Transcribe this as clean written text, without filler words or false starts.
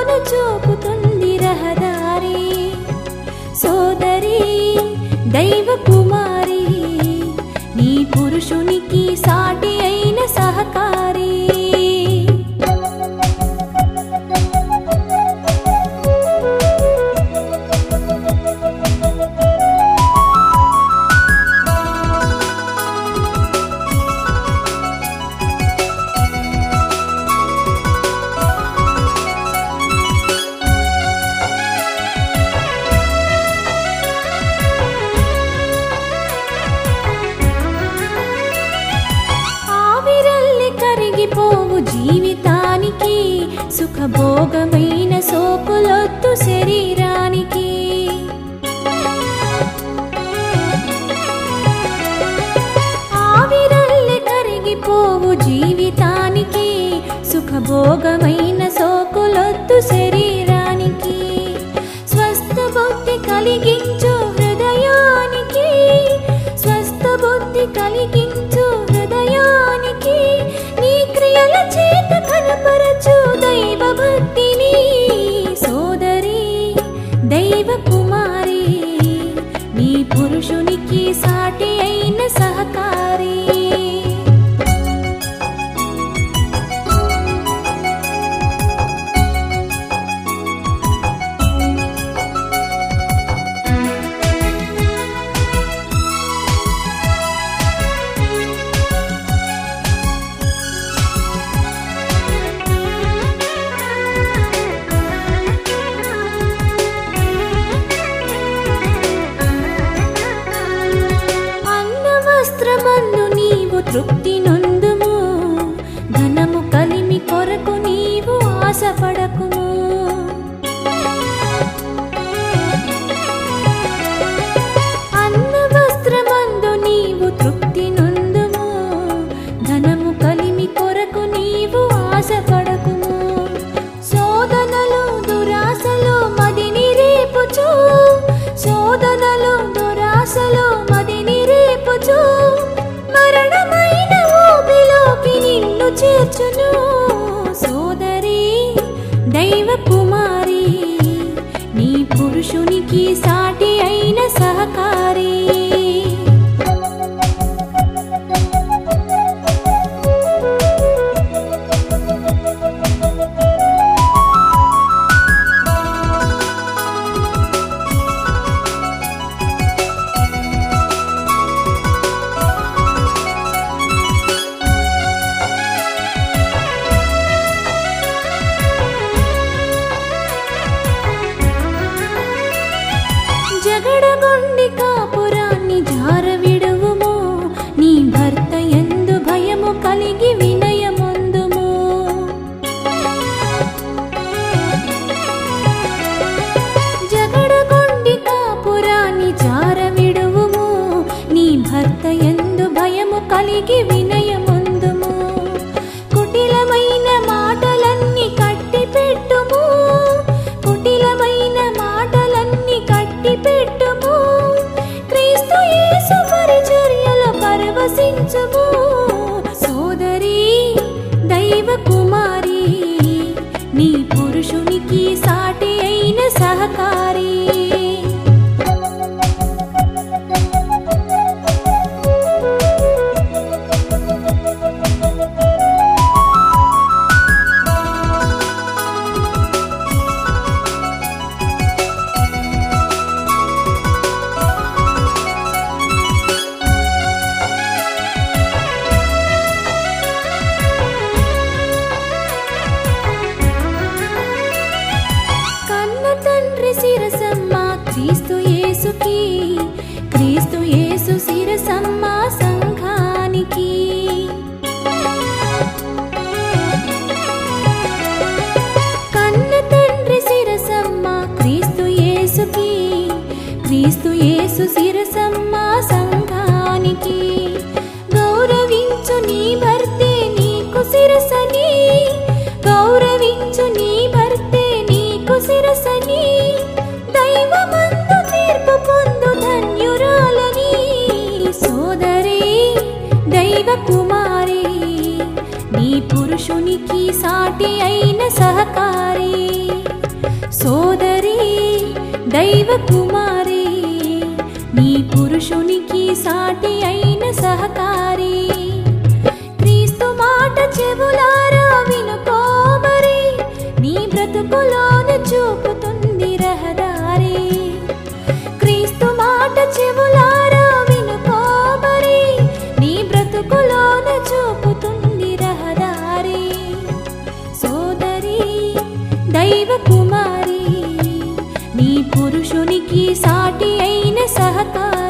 మార్గాన చూపుతుంది రహదారి. సోదరి దైవ కుమారి, నీ పురుషునికి సాటి అయిన సహకారి. కరిగిపోవు జీవితానికి, సుఖభోగమైన సోకులొద్దు శరీరానికి. ఆవిరల్లె కరిగిపోవు జీవితానికి, సుఖభోగమైన సోకులొద్దు శరీరానికి. స్వస్థ బుద్ధి కలిగించు హృదయానికి, స్వస్థ బుద్ధి కలిగించు హృదయానికి. నీ క్రియల చేత కనపరచు దైవ భక్తిని. సోదరి దైవ కుమారి, నీ పురుషునికి సాటి అయిన సహకారి. వస్త్రమందు నీవు తృప్తి నొందుము, ధనము కలిమి కొరకు నీవు ఆశపడకుము. అన్న వస్త్రమందు నీవు తృప్తి నొందుము, ధనము కలిమి కొరకు నీవు ఆశపడకుము. శోధనలు దురాశలు మదిని రేపుచు, శోధనలు దురాశలు మదిని రేపుచు. మరణమైన ఊబిలోకి నిన్ను చేర్చును. సోదరి దైవ కుమారి, నీ పురుషునికి సాటి అయిన సహకారి. జగడగొండి కాపురాన్ని జారవిడువుము, నీ భర్త యందు భయము కలిగి వినయముందుము. జగడగొండి కాపురాన్ని జారవిడువుము, నీ భర్త యందు భయము కలిగి వినయముందుము. కుటిలమైన మాటలన్నీ కట్టి పెట్టుము, కుటిలమైన మాటలన్నీ కట్టి పెట్టుము. క్రీస్తు యేసు పరిచర్యలో పరవశించుము. సోదరి దైవ కుమారి, నీ పురుషునికి సాటి అయిన సహకారి. శిరసమ్మ క్రీస్తు యేసుకి, క్రీస్తు యేసు శిరసమ్మ సంఘానికి. కన్న తండ్రి శిరసమ్మ క్రీస్తు యేసుకి, క్రీస్తు యేసు శిరసమ్మ సంఘానికి. గౌరవించు నీ భర్తే నీకు శిరసని, గౌరవించు నీ భర్తే నీకు శిరసని. దైవమందు తీర్పు పొందు ధన్యురాలని. సోదరి దైవ కుమారి, నీ పురుషునికి సాటి అయిన సహకారి. దైవ కుమారి, నీ పురుషునికి సాటి అయిన సహకారి. క్రీస్తు మాట చెవులారా వినుకోమరి, నీ బ్రతుకులోన చూపుతుంది రహదారి. క్రీస్తు మాట చెవులారా వినుకోమరి, నీ బ్రతుకులోన చూపుతుంది రహదారి. సోదరి దైవ కుమారి, నీ పురుషునికి సాటి అయిన సహకారి.